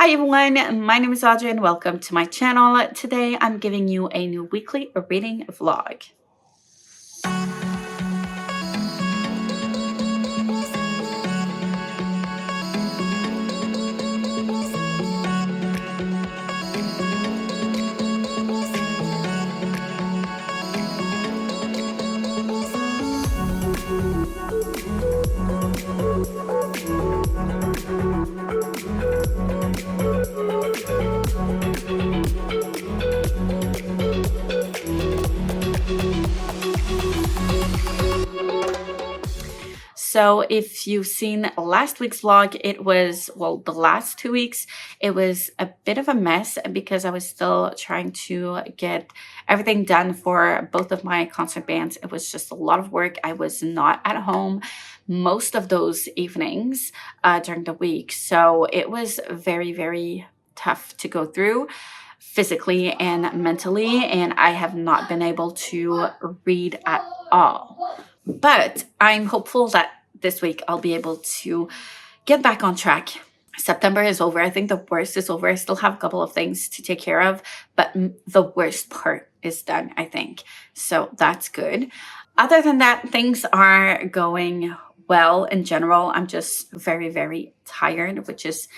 Hi everyone, my name is Audrey and welcome to my channel. Today I'm giving you a new weekly reading vlog. So if you've seen last week's vlog, it was, well, the last 2 weeks, it was a bit of a mess because I was still trying to get everything done for both of my concert bands. It was just a lot of work. I was not at home most of those evenings during the week. So it was very, very tough to go through physically and mentally, and I have not been able to read at all. But I'm hopeful that this week I'll be able to get back on track. September is over. I think the worst is over. I still have a couple of things to take care of, but the worst part is done, I think. So that's good. Other than that, things are going well in general. I'm just very, very tired, which is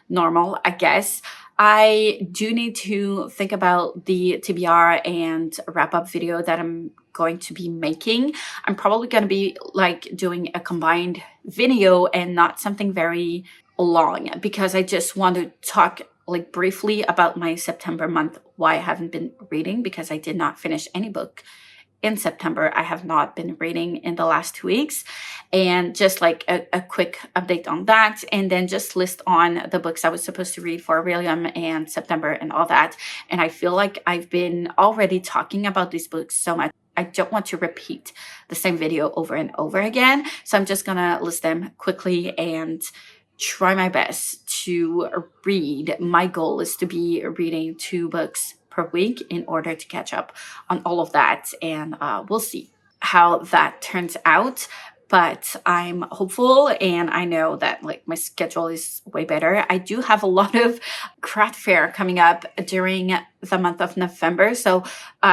normal, I guess. I do need to think about the TBR and wrap-up video that I'm going to be making. I'm probably going to be like doing a combined video and not something very long because I just want to talk like briefly about my September month, why I haven't been reading because I did not finish any book in September. I have not been reading in the last 2 weeks, and just like a quick update on that, and then just list on the books I was supposed to read for William and September and all that. And I feel like I've been already talking about these books so much. I don't want to repeat the same video over and over again. So I'm just gonna list them quickly and try my best to read. My goal is to be reading 2 books per week in order to catch up on all of that, and we'll see how that turns out. But I'm hopeful, and I know that like my schedule is way better. I do have a lot of craft fair coming up during the month of November, so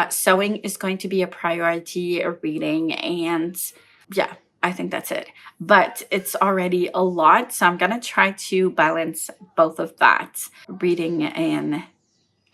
sewing is going to be a priority, reading, and yeah, I think that's it. But it's already a lot, so I'm gonna try to balance both of that, reading and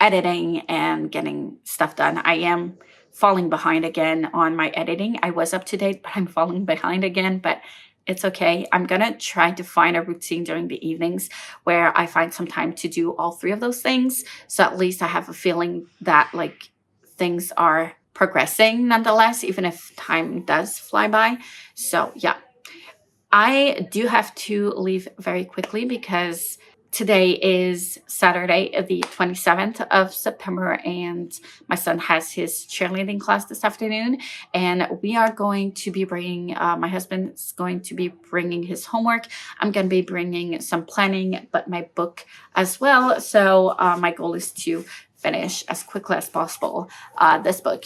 editing and getting stuff done. I am falling behind again on my editing. I was up to date, but I'm falling behind again, but it's okay. I'm gonna try to find a routine during the evenings where I find some time to do all 3 of those things. So at least I have a feeling that like things are progressing nonetheless, even if time does fly by. So yeah, I do have to leave very quickly because today is Saturday, the 27th of September, and my son has his cheerleading class this afternoon. And we are going to be bringing, my husband's going to be bringing his homework. I'm going to be bringing some planning, but my book as well. So my goal is to finish as quickly as possible this book,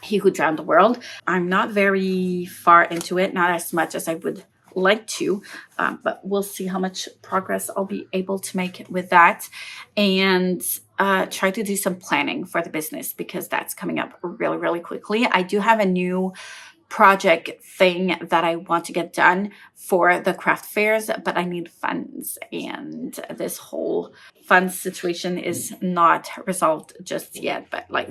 He Who Drowned the World. I'm not very far into it, not as much as I would like to, but we'll see how much progress I'll be able to make with that, and try to do some planning for the business because that's coming up really, really quickly. I do have a new project thing that I want to get done for the craft fairs, but I need funds, and this whole funds situation is not resolved just yet, but like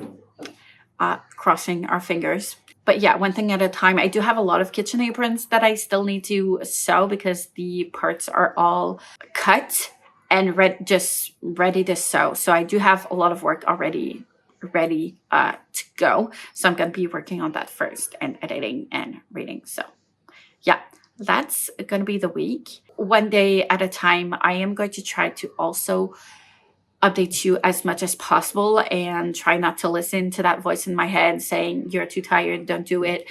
crossing our fingers. But yeah, one thing at a time. I do have a lot of kitchen aprons that I still need to sew because the parts are all cut and just ready to sew. So I do have a lot of work already ready to go. So I'm going to be working on that first and editing and reading. So yeah, that's going to be the week. One day at a time. I am going to try to also update you as much as possible and try not to listen to that voice in my head saying you're too tired, don't do it,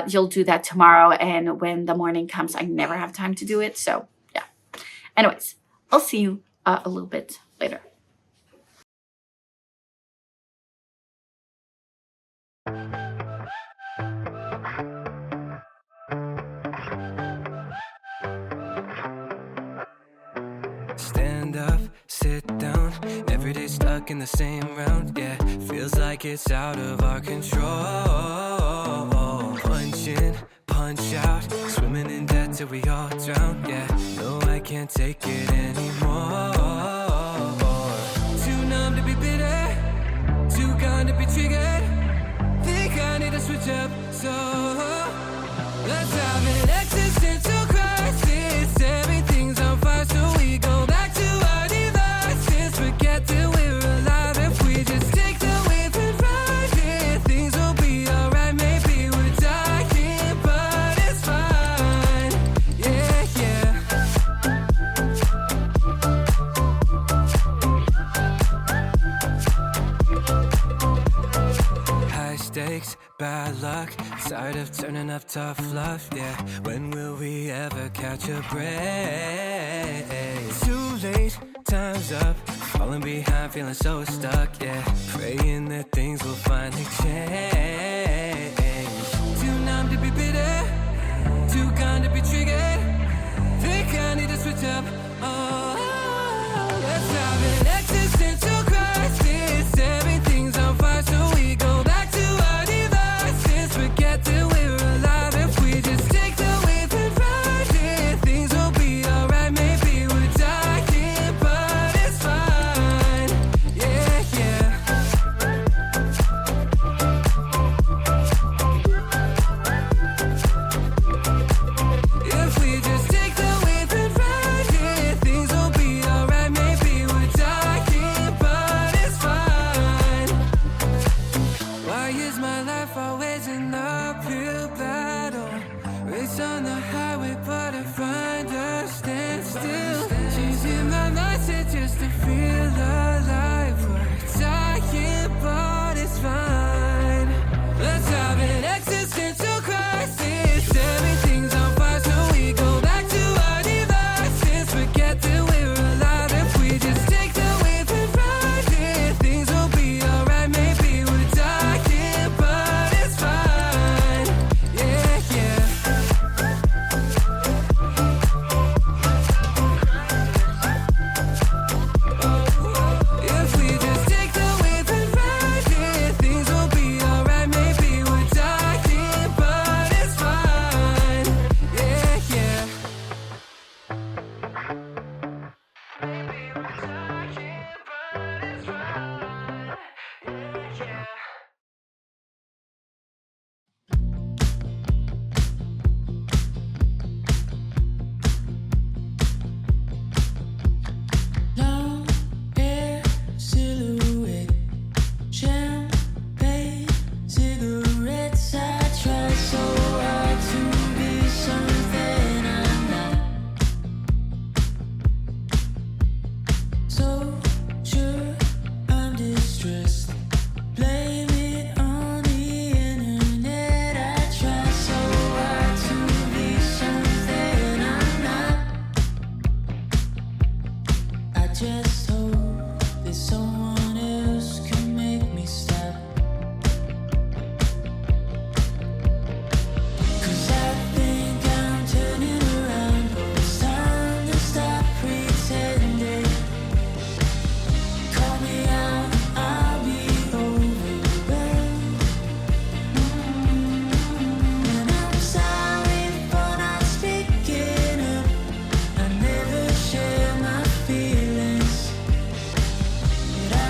you'll do that tomorrow, and when the morning comes I never have time to do it. So yeah, anyways, I'll see you a little bit later. sit down. Every day stuck in the same round, yeah. Feels like it's out of our control. Punch in, punch out, swimming in debt till we all drown, yeah. No, I can't take it anymore. Too numb to be bitter, too gone to be triggered. Think I need to switch up, so let's have an existential crisis. Everything's on fire, so we go back to our devices. Forget that we're alive if we just take the wave and ride it. Things will be alright, maybe we're dying, but it's fine. Yeah, yeah. High stakes, bad luck, tired of turning up tough love, yeah. When will we ever catch a break? Too late, time's up, falling behind, feeling so stuck, yeah. Praying that things will finally change. Too numb to be bitter, too gone to be triggered. Think I need to switch up, oh. Let's have an existential crisis. Everything's on fire, so we go back to our devices. Forget that we're alive if we just take the wave and ride it. Things will be alright, maybe we're dying, but it's fine. Yeah, yeah. If we just take the wave and ride it, things will be alright, maybe we're dying, but it's fine. Why is my life always an uphill battle? Race on the highway, but I find a standstill. Changing my mindset just to feel alive. We're dying, but it's fine. Let's have an existential crisis. Everything's on fire, so we go back to our devices. Forget that we're alive if we just take the wave and ride it. Things will be alright, maybe we're dying, but it's fine. Yeah, yeah. If we just take the wave and ride it, things will be alright, maybe we're dying, but it's fine. Yeah, yeah. Maybe we're dying, but it's fine. Yeah, yeah. Long hair silhouette, champagne, cigarettes. I try so hard to be something I'm not. So sure I'm distressed. Blame it on the internet. I try so hard to be something I'm not. I just hope that someone else can make me stop. 'Cause I think I'm turning around, but it's time to stop pretending. Call me out, I'll be overwhelmed. And I'm sorry for not speaking up. I never share my feelings, but I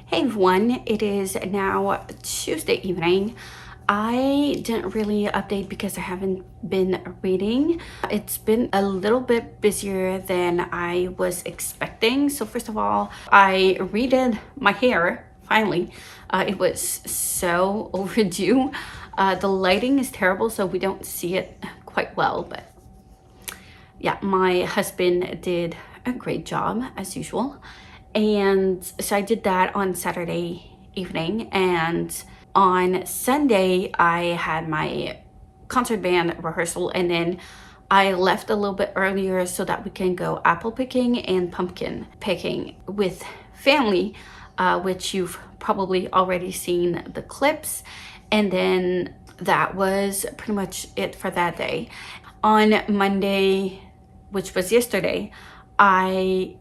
Hey everyone, it is now Tuesday evening. I didn't really update because I haven't been reading. It's been a little bit busier than I was expecting. So first of all, I redid my hair, finally. It was so overdue. The lighting is terrible, so we don't see it quite well, but yeah, my husband did a great job as usual. And so I did that on Saturday evening, and on Sunday I had my concert band rehearsal, and then I left a little bit earlier so that we can go apple picking and pumpkin picking with family, which you've probably already seen the clips. And then that was pretty much it for that day. On Monday, which was yesterday, I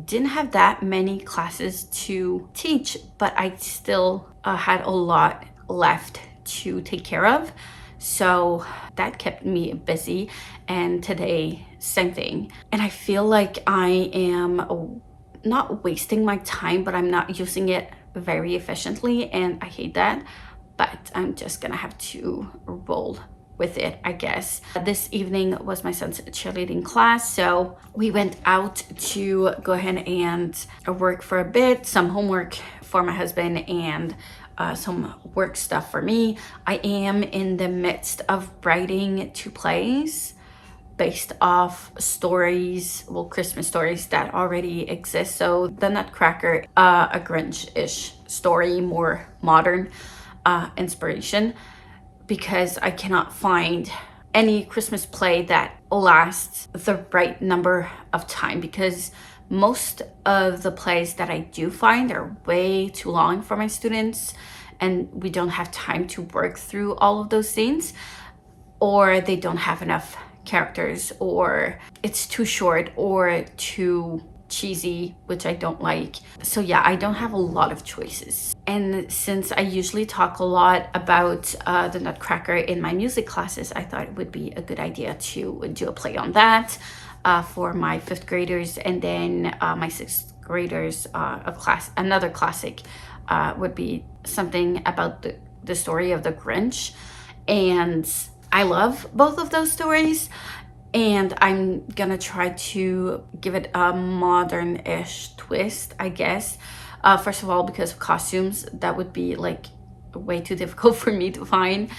didn't have that many classes to teach, but I still had a lot left to take care of. So that kept me busy. And today, same thing. And I feel like I am not wasting my time, but I'm not using it very efficiently. And I hate that. But I'm just gonna have to roll with it, I guess. This evening was my son's cheerleading class, so we went out to go ahead and work for a bit, some homework for my husband and some work stuff for me. I am in the midst of writing 2 plays based off stories, well, Christmas stories that already exist. So the Nutcracker, a Grinch-ish story, more modern inspiration, because I cannot find any Christmas play that lasts the right number of time, because most of the plays that I do find are way too long for my students, and we don't have time to work through all of those scenes, or they don't have enough characters, or it's too short or too cheesy, which I don't like. So yeah, I don't have a lot of choices. And since I usually talk a lot about the Nutcracker in my music classes, I thought it would be a good idea to do a play on that for my 5th graders, and then my 6th graders of class. Another classic would be something about the story of the Grinch, and I love both of those stories. And I'm gonna try to give it a modern-ish twist, I guess. First of all, because of costumes, that would be like way too difficult for me to find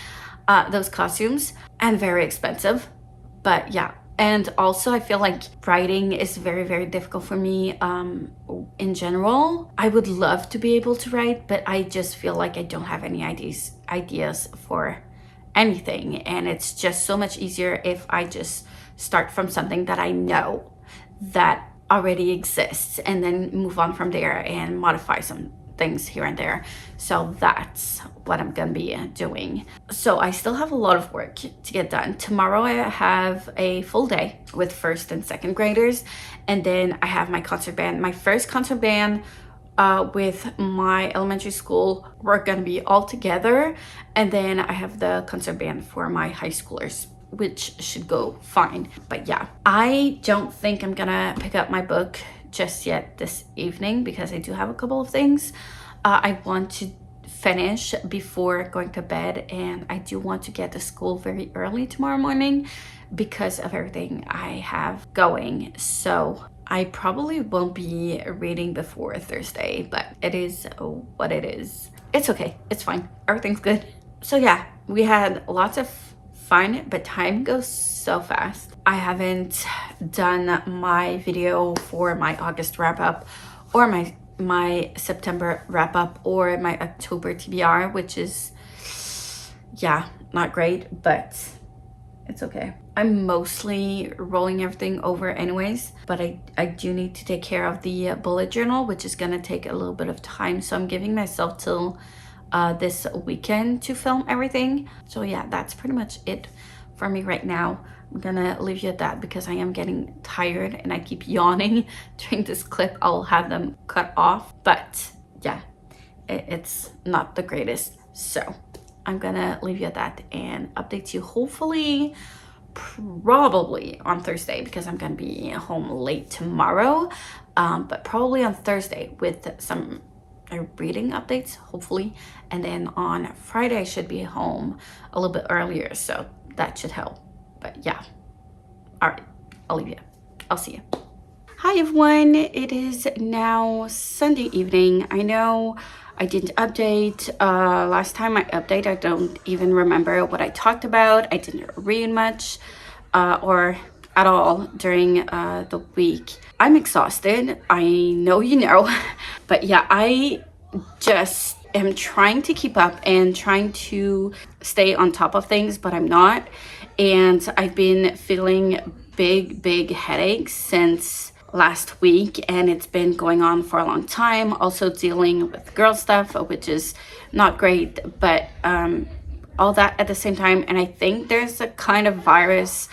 those costumes, and very expensive. But yeah, and also I feel like writing is very, very difficult for me in general. I would love to be able to write, but I just feel like I don't have any ideas for anything. And it's just so much easier if I just start from something that I know that already exists, and then move on from there and modify some things here and there. So that's what I'm gonna be doing. So I still have a lot of work to get done. Tomorrow I have a full day with 1st and 2nd graders, and then I have my concert band, my first concert band with my elementary school. We're gonna be all together, and then I have the concert band for my high schoolers, which should go fine. But yeah, I don't think I'm gonna pick up my book just yet this evening, because I do have a couple of things I want to finish before going to bed, and I do want to get to school very early tomorrow morning because of everything I have going. So I probably won't be reading before Thursday, but it is what it is. It's okay, it's fine, everything's good. So yeah, we had lots of fun, but time goes so fast. I haven't done my video for my August wrap up, or my September wrap up, or my October TBR, which is, yeah, not great, but it's okay. I'm mostly rolling everything over anyways, but I do need to take care of the bullet journal, which is gonna take a little bit of time. So I'm giving myself till this weekend to film everything. So yeah, that's pretty much it for me right now. I'm gonna leave you at that because I am getting tired and I keep yawning during this clip. I'll have them cut off, but yeah, it's not the greatest. So I'm gonna leave you at that and update you hopefully probably on Thursday, because I'm gonna be home late tomorrow, but probably on Thursday with some reading updates, hopefully. And then on Friday, I should be home a little bit earlier, so that should help. But yeah, all right, I'll leave you. I'll see you. Hi everyone, it is now Sunday evening. I know I didn't update. Last time I updated, I don't even remember what I talked about. I didn't read much or at all during the week. I'm exhausted. I know you know. But yeah, I just am trying to keep up and trying to stay on top of things, but I'm not. And I've been feeling big headaches since last week, and it's been going on for a long time. Also dealing with girl stuff, which is not great, but all that at the same time. And I think there's a kind of virus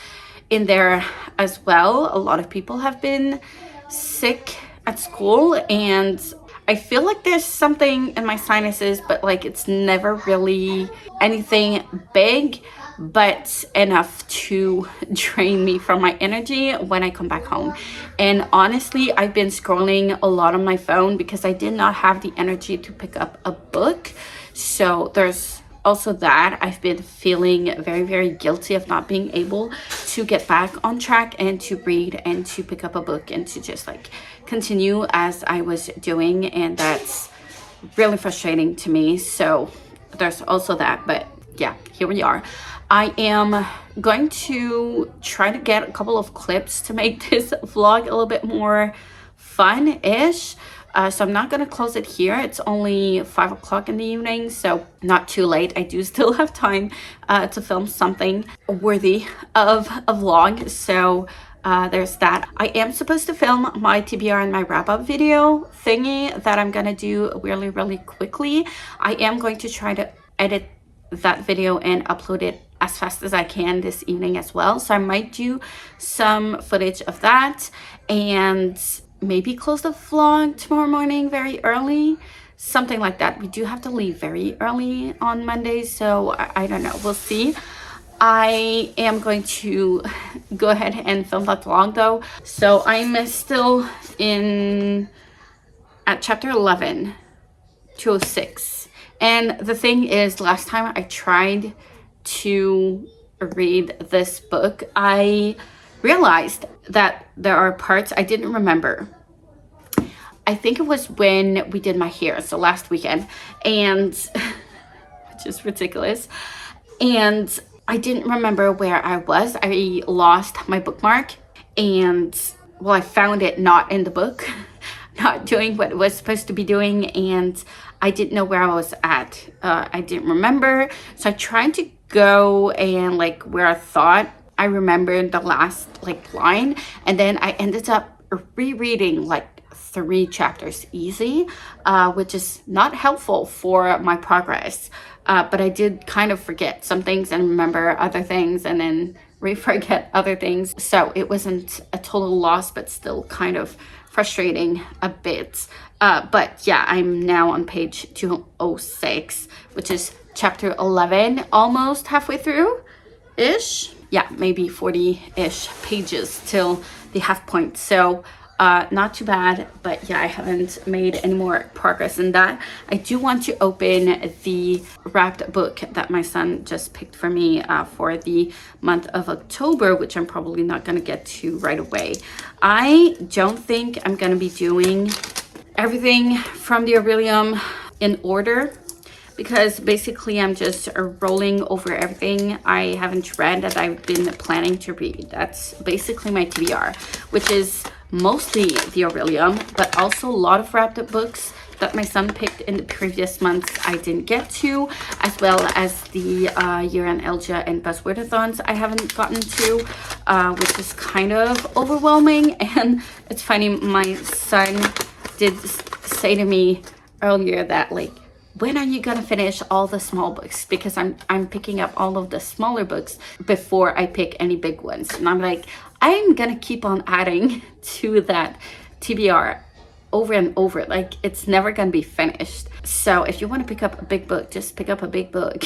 in there as well. A lot of people have been sick at school, and I feel like there's something in my sinuses, but like it's never really anything big, but enough to drain me from my energy when I come back home. And honestly, I've been scrolling a lot on my phone because I did not have the energy to pick up a book. So there's also that. I've been feeling very guilty of not being able to get back on track and to read and to pick up a book and to just like continue as I was doing, and that's really frustrating to me. So there's also that, but yeah, here we are. I am going to try to get a couple of clips to make this vlog a little bit more fun-ish. So I'm not going to close it here. It's only 5 o'clock in the evening, so not too late. I do still have time to film something worthy of a vlog. So there's that. I am supposed to film my TBR and my wrap-up video thingy that I'm going to do really quickly. I am going to try to edit that video and upload it as fast as I can this evening as well. So I might do some footage of that and maybe close the vlog tomorrow morning very early, something like that. We do have to leave very early on Monday, so I don't know, we'll see. I am going to go ahead and film that vlog though. So I'm still at chapter 11, 206. And the thing is, last time I tried to read this book, I realized that there are parts I didn't remember. I think it was when we did my hair, so last weekend, and which is ridiculous. And I didn't remember where I was. I lost my bookmark, and well, I found it not in the book, not doing what it was supposed to be doing, and I didn't know where I was at. I didn't remember, so I tried to go and like where I thought I remembered the last like line, and then I ended up rereading like 3 chapters easy, which is not helpful for my progress. But I did kind of forget some things and remember other things, and then re-forget other things. So it wasn't a total loss, but still kind of frustrating a bit. But yeah, I'm now on page 206, which is chapter 11, almost halfway through-ish. Yeah, maybe 40-ish pages till the half point. So not too bad, but yeah, I haven't made any more progress in that. I do want to open the wrapped book that my son just picked for me for the month of October, which I'm probably not going to get to right away. I don't think I'm going to be doing everything from the Aurelium in order, because basically I'm just rolling over everything I haven't read that I've been planning to read. That's basically my TBR, which is mostly the Aurelium, but also a lot of wrapped up books that my son picked in the previous months I didn't get to, as well as the year-end Elja and Buzzwordathons I haven't gotten to, which is kind of overwhelming. And it's funny, my son did say to me earlier that like, when are you gonna finish all the small books? Because I'm picking up all of the smaller books before I pick any big ones. And I'm like, I'm gonna keep on adding to that TBR over and over. Like, it's never gonna be finished. So if you want to pick up a big book, just pick up a big book.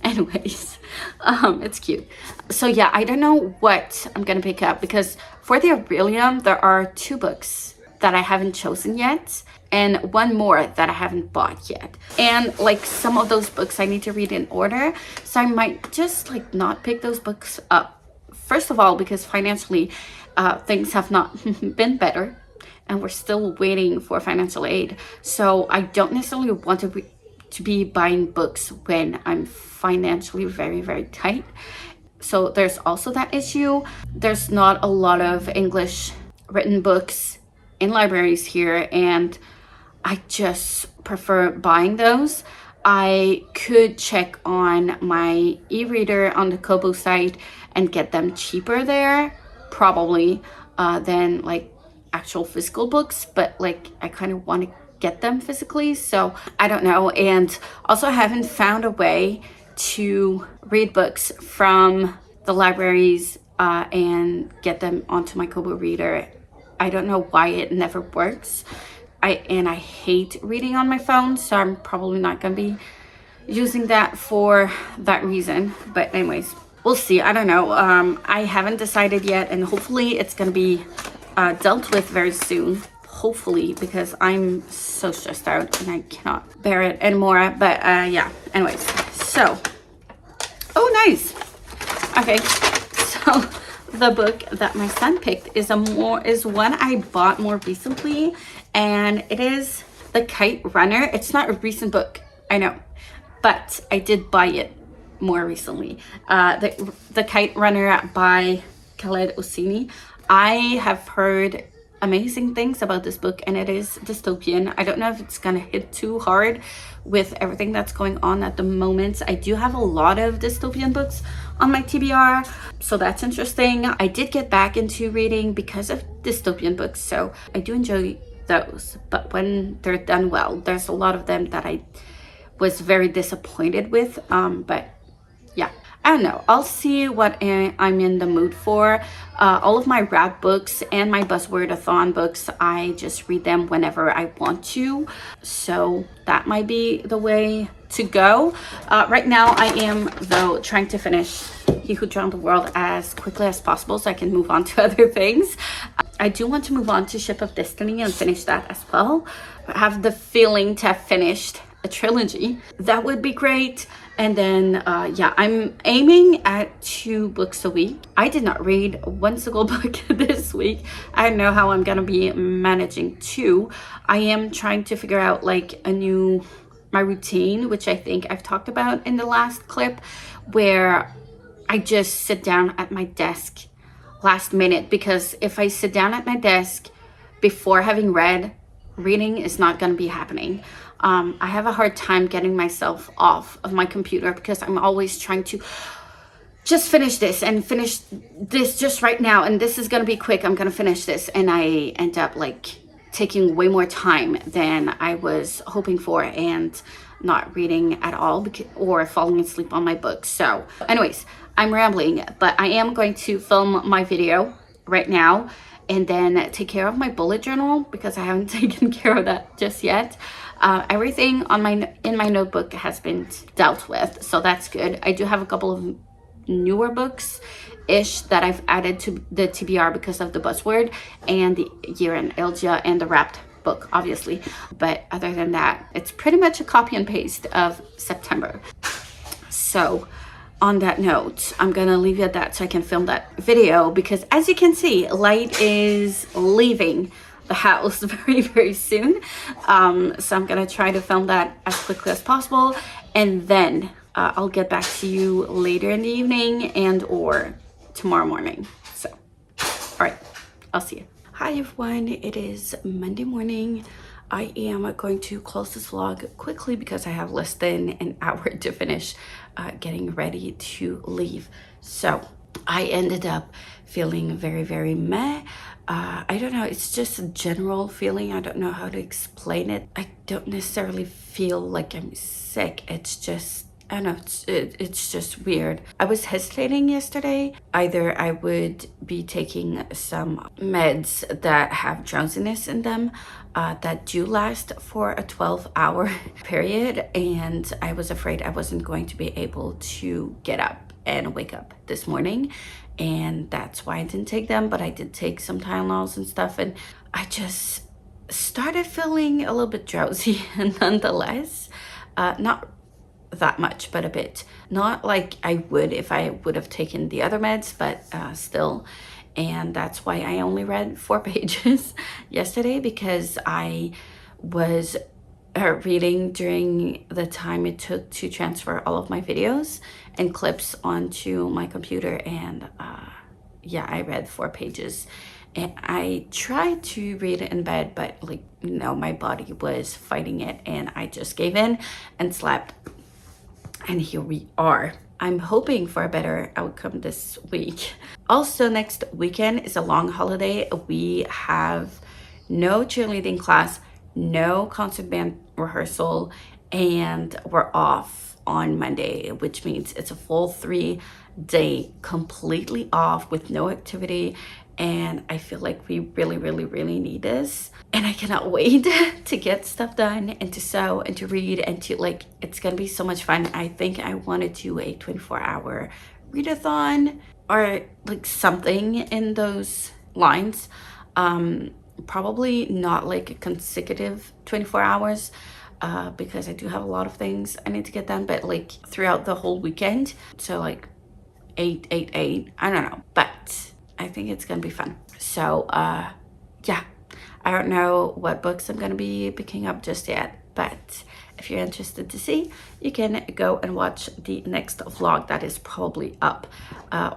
Anyways, it's cute. So yeah, I don't know what I'm gonna pick up, because for the Aurelium there are 2 books that I haven't chosen yet, and one more that I haven't bought yet. And like some of those books I need to read in order, so I might just like not pick those books up. First of all, because financially things have not been better, and we're still waiting for financial aid. So I don't necessarily want to be buying books when I'm financially very, very tight. So there's also that issue. There's not a lot of English written books in libraries here, and I just prefer buying those. I could check on my e-reader on the Kobo site and get them cheaper there, probably, than like actual physical books, but like I kind of want to get them physically, so I don't know. And also I haven't found a way to read books from the libraries and get them onto my Kobo reader. I don't know why it never works. I hate reading on my phone, so I'm probably not gonna be using that for that reason. But anyways, we'll see. I don't know. I haven't decided yet, and hopefully it's gonna be dealt with very soon. Hopefully, because I'm so stressed out and I cannot bear it anymore. But yeah, anyways, so, oh nice. Okay, so the book that my son picked is one I bought more recently, and it is The Kite Runner. It's not a recent book, I know, but I did buy it more recently. The Kite Runner by Khaled Hosseini. I have heard amazing things about this book, and it is dystopian. I don't know if it's gonna hit too hard with everything that's going on at the moment. I do have a lot of dystopian books on my TBR, so that's interesting. I did get back into reading because of dystopian books, so I do enjoy those, but when they're done well. There's a lot of them that I was very disappointed with, but yeah, I don't know. I'll see what I'm in the mood for. All of my rap books and my Buzzword-a-thon books, I just read them whenever I want to. So that might be the way to go. Right now, I am, though, trying to finish He Who Drowned the World as quickly as possible so I can move on to other things. I do want to move on to Ship of Destiny and finish that as well. I have the feeling to have finished a trilogy. That would be great. And then yeah, I'm aiming at 2 books a week. I did not read one single book this week. I don't know how I'm gonna be managing 2. I am trying to figure out like my routine, which I think I've talked about in the last clip, where I just sit down at my desk last minute, because if I sit down at my desk before having read, reading is not going to be happening. I have a hard time getting myself off of my computer because I'm always trying to just finish this and finish this just right now, and this is going to be quick, I'm going to finish this, and I end up like taking way more time than I was hoping for and not reading at all or falling asleep on my books. So anyways, I'm rambling, but I am going to film my video right now and then take care of my bullet journal because I haven't taken care of that just yet. Everything in my notebook has been dealt with, so that's good. I do have a couple of newer books ish that I've added to the TBR because of the buzzword and the year in Ilja and the wrapped book, obviously. But other than that, it's pretty much a copy and paste of September. So on that note, I'm gonna leave you at that so I can film that video, because as you can see, Light is leaving the house very, very soon. So I'm gonna try to film that as quickly as possible, and then I'll get back to you later in the evening and or tomorrow morning. So, all right, I'll see you. Hi everyone, it is Monday morning. I am going to close this vlog quickly because I have less than an hour to finish getting ready to leave. So I ended up feeling very, very meh. I don't know, it's just a general feeling. I don't know how to explain it. I don't necessarily feel like I'm sick. It's just, I don't know, it's just weird. I was hesitating yesterday. Either I would be taking some meds that have drowsiness in them that do last for a 12-hour period, and I was afraid I wasn't going to be able to get up and wake up this morning, and that's why I didn't take them. But I did take some Tylenols and stuff, and started feeling a little bit drowsy nonetheless. Not that much, but a bit. Not like I would if I would have taken the other meds, but still. And that's why I only read 4 pages yesterday, because I was reading during the time it took to transfer all of my videos and clips onto my computer. And yeah, I read 4 pages. And I tried to read it in bed, but like, my body was fighting it, and I just gave in and slept. And here we are. I'm hoping for a better outcome this week. Also, next weekend is a long holiday. We have no cheerleading class, no concert band rehearsal, and we're off on Monday, which means it's a full 3-day completely off with no activity. And I feel like we really, really, really need this. And I cannot wait to get stuff done and to sew and to read and to it's gonna be so much fun. I think I want to do a 24-hour readathon or like something in those lines. Probably not like a consecutive 24 hours because I do have a lot of things I need to get done, but like throughout the whole weekend. So like 8, 8, 8, I don't know, but I think it's gonna be fun. So yeah, I don't know what books I'm gonna be picking up just yet, but if you're interested to see, you can go and watch the next vlog that is probably up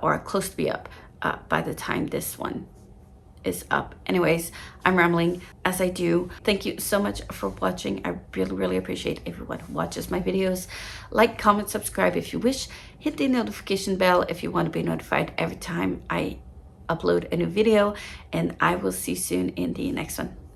or close to be up by the time this one is up. Anyways, I'm rambling as I do. Thank you so much for watching. I really, really appreciate everyone who watches my videos. Like, comment, subscribe if you wish. Hit the notification bell if you want to be notified every time I upload a new video, and I will see you soon in the next one.